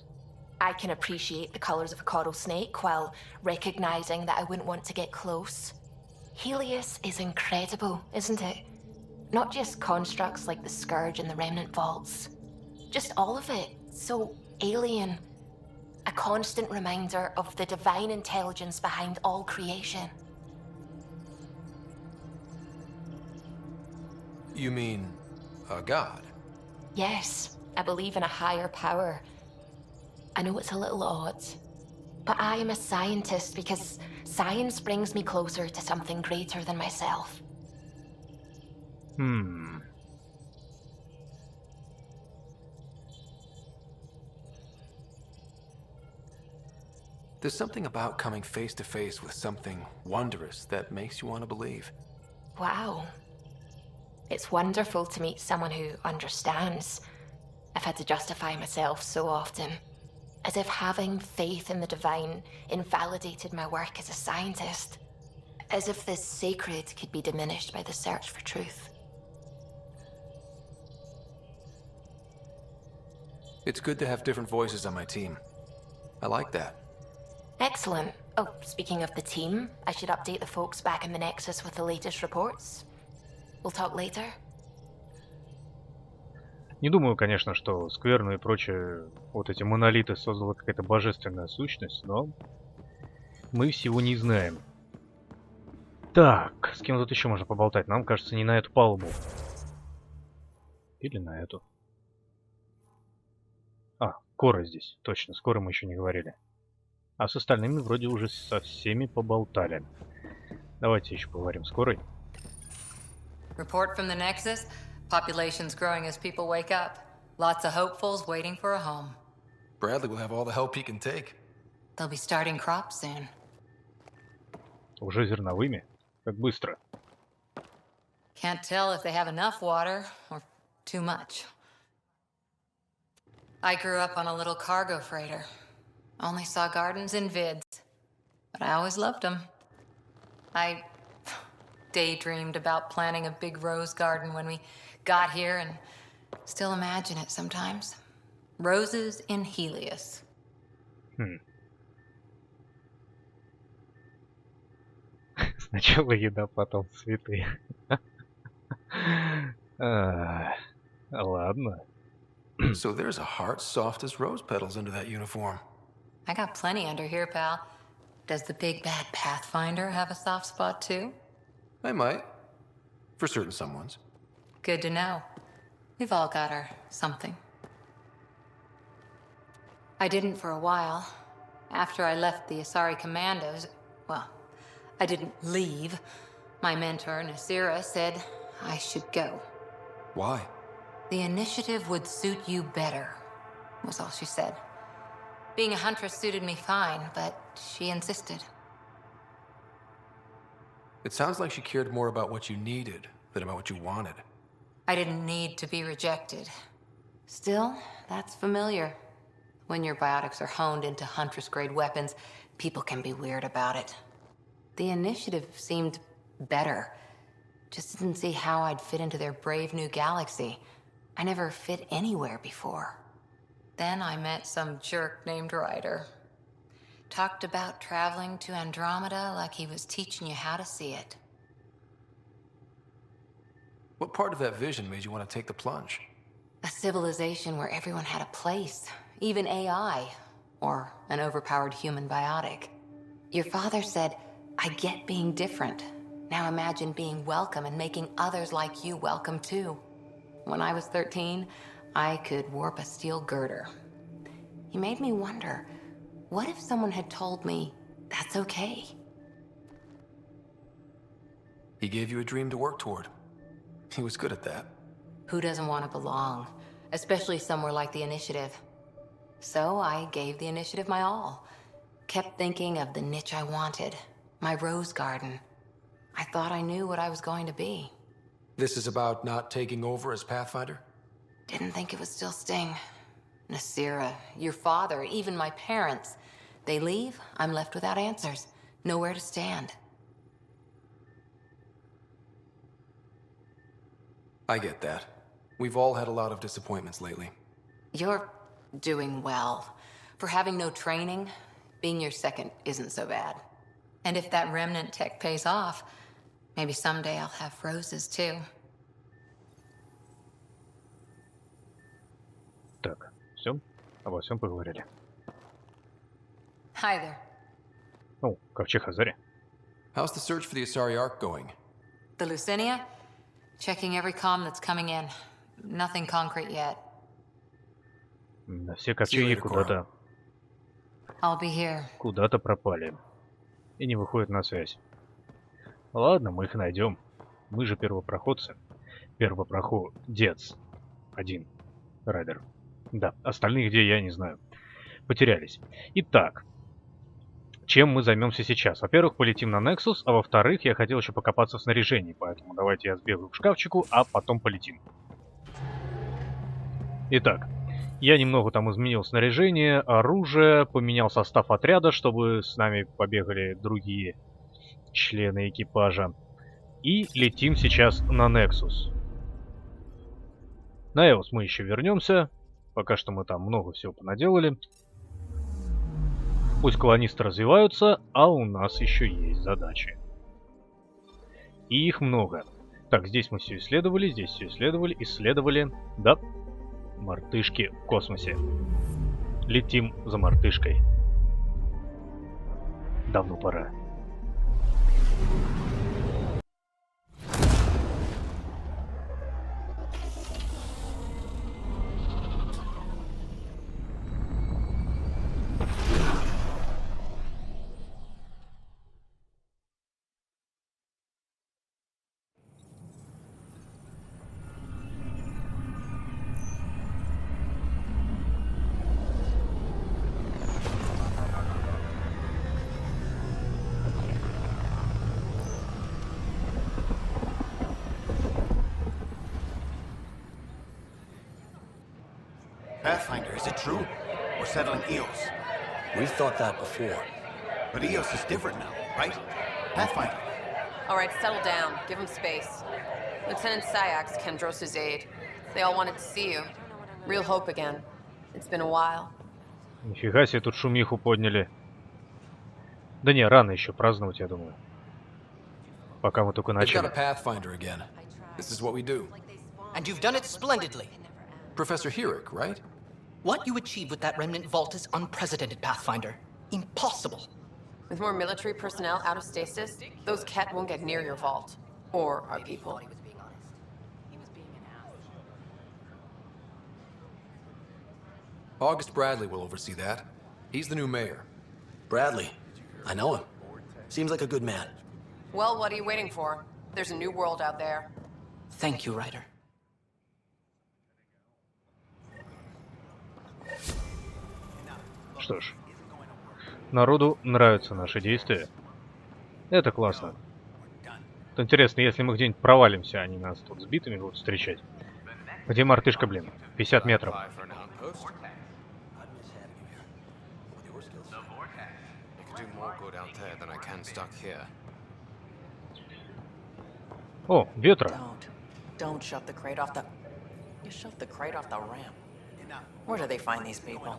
I can appreciate the colors of a coral snake while recognizing that I wouldn't want to get close. Helios is incredible, isn't it? Not just constructs like the Scourge and the Remnant Vaults. Just all of it. So alien. A constant reminder of the divine intelligence behind all creation. You mean a god? Yes, I believe in a higher power. I know it's a little odd, but I am a scientist because science brings me closer to something greater than myself. There's something about coming face to face with something wondrous that makes you want to believe. Wow. It's wonderful to meet someone who understands. I've had to justify myself so often. As if having faith in the divine invalidated my work as a scientist. As if the sacred could be diminished by the search for truth. It's good to have different voices on my team. I like that. Excellent. Oh, speaking of the team, I should update the folks back in the Nexus with the latest reports. We'll talk later. Не думаю, конечно, что скверну и прочее вот эти монолиты создала какая-то божественная сущность, но мы всего не знаем. Так, с кем тут еще можно поболтать? Нам кажется, не на эту палубу. Или на эту. Кора здесь. Точно, с Корой мы еще не говорили. А с остальными вроде уже со всеми поболтали. Давайте еще поговорим с Корой. Report from the Nexus. Population's growing as people wake up. Lots of hopefuls waiting for a home. Bradley will have all the help he can take. They'll be starting crops soon. Уже зерновыми? Как быстро. Can't tell if they have enough water or too much. I grew up on a little cargo freighter. Only saw gardens in vids, but I always loved them. I daydreamed about planting a big rose garden when we got here and still imagine it sometimes. Roses in Helios. Сначала еда, потом цветы. Ладно. So there's a heart soft as rose petals under that uniform. I got plenty under here, pal. Does the big bad Pathfinder have a soft spot too? I might. For certain someones. Good to know. We've all got our something. I didn't for a while. After I left the Asari Commandos, well, I didn't leave. My mentor, Nasira, said I should go. Why? The initiative would suit you better, was all she said. Being a huntress suited me fine, but she insisted. It sounds like she cared more about what you needed than about what you wanted. I didn't need to be rejected. Still, that's familiar. When your biotics are honed into huntress-grade weapons, people can be weird about it. The initiative seemed better. Just didn't see how I'd fit into their brave new galaxy. I never fit anywhere before. Then I met some jerk named Ryder. Talked about traveling to Andromeda like he was teaching you how to see it. What part of that vision made you want to take the plunge? A civilization where everyone had a place, even AI, or an overpowered human biotic. Your father said, I get being different. Now imagine being welcome and making others like you welcome too. When I was 13, I could warp a steel girder. He made me wonder, what if someone had told me that's okay? He gave you a dream to work toward. He was good at that. Who doesn't want to belong, especially somewhere like the Initiative? So I gave the Initiative my all. Kept thinking of the niche I wanted, my rose garden. I thought I knew what I was going to be. This is about not taking over as Pathfinder? Didn't think it would still sting. Nasira, your father, even my parents. They leave, I'm left without answers. Nowhere to stand. I get that. We've all had a lot of disappointments lately. You're doing well. For having no training, being your second isn't so bad. And if that remnant tech pays off, maybe someday I'll have roses too. Так, все, обо всем поговорили. Hi there. Ну, ковчег Хазари. How's the search for the Asari Ark going? The Lucinia? Checking every comm that's coming in. Nothing concrete yet. Все ковчеги куда-то... I'll be here. Куда-то пропали. И не выходят на связь. Ладно, мы их найдем. Мы же первопроходцы. Первопроходец. Один. Райдер. Да, остальных где, я не знаю. Потерялись. Итак. Чем мы займемся сейчас? Во-первых, полетим на Нексус, а во-вторых, я хотел еще покопаться в снаряжении, поэтому давайте я сбегаю к шкафчику, а потом полетим. Итак, я немного там изменил снаряжение, оружие, поменял состав отряда, чтобы с нами побегали другие члены экипажа. И летим сейчас на Нексус. На Эос мы еще вернемся. Пока что мы там много всего понаделали. Пусть колонисты развиваются, а у нас еще есть задачи. И их много. Так, здесь мы все исследовали, здесь все исследовали. Да, мартышки в космосе. Летим за мартышкой. Давно пора. Pathfinder, is it true? We're settling Eos. We've thought that before. But Eos is different now, right? Pathfinder. All right, settle down. Give him space. Lieutenant Syax, Kendros' aide. They all wanted to see you. Real hope again. It's been a while. Нифига себе тут шумиху подняли. Да не, рано еще праздновать, я думаю. Пока мы только начали. They've got a Pathfinder again. This is what we do. And you've done it splendidly. Professor Herrick, right? What you achieved with that remnant vault is unprecedented, Pathfinder. Impossible. With more military personnel out of stasis, those Ket won't get near your vault. Or our people. August Bradley will oversee that. He's the new mayor. Bradley. I know him. Seems like a good man. Well, what are you waiting for? There's a new world out there. Thank you, Ryder. Что ж, народу нравятся наши действия. Это классно. Вот интересно, если мы где-нибудь провалимся, они нас тут сбитыми будут встречать. Где мартышка, блин? 50 метров. О, ветра. Don't shove the crate off the... You shoved the crate off the ramp. Where do they find these people?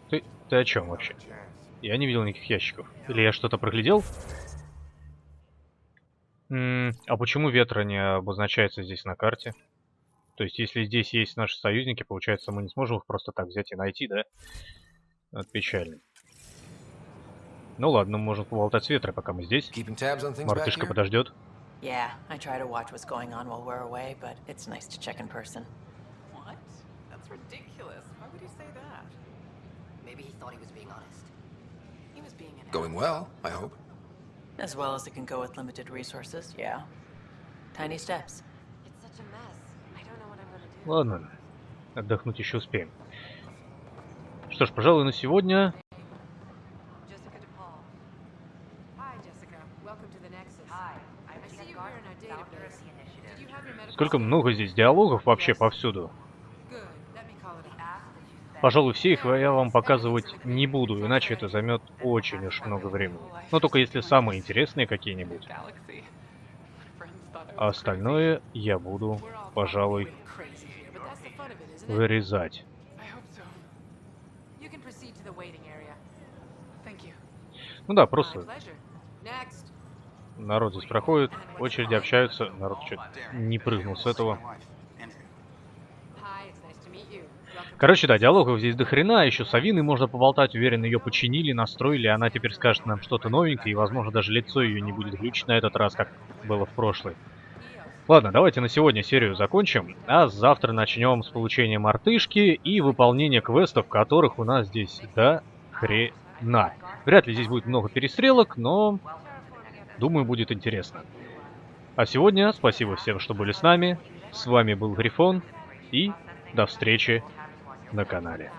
Ты о чем вообще? Я не видел никаких ящиков. Или я что-то проглядел? А почему ветра не обозначается здесь на карте? То есть, если здесь есть наши союзники, получается, мы не сможем их просто так взять и найти, да? Это печально. Ну ладно, мы можем поболтать с ветра, пока мы здесь. Мартышка подождет. Yeah, I try to watch what's going on while we're away, but it's nice to check in person. What? That's ridiculous. Why would he say that? Maybe he thought he was being honest. He was being an Going well, I hope. As well as it can go with limited resources, yeah. Tiny steps. It's such a mess. I don't know what I'm gonna do. Ладно, отдохнуть еще успеем. Что ж, пожалуй, на сегодня... Сколько много здесь диалогов вообще повсюду. Пожалуй, все их я вам показывать не буду, иначе это займет очень уж много времени. Но только если самые интересные какие-нибудь. А остальное я буду, пожалуй, вырезать. Ну да, просто народ здесь проходит, очереди общаются, народ что-то не прыгнул с этого. Короче, да, диалогов здесь до хрена, еще с Авиной можно поболтать, уверен, ее починили, настроили, она теперь скажет нам что-то новенькое, и, возможно, даже лицо ее не будет глючить на этот раз, как было в прошлый. Ладно, давайте на сегодня серию закончим, а завтра начнем с получения мартышки и выполнения квестов, которых у нас здесь до хрена. Вряд ли здесь будет много перестрелок, но, думаю, будет интересно. А сегодня спасибо всем, что были с нами. С вами был Грифон, и до встречи на канале.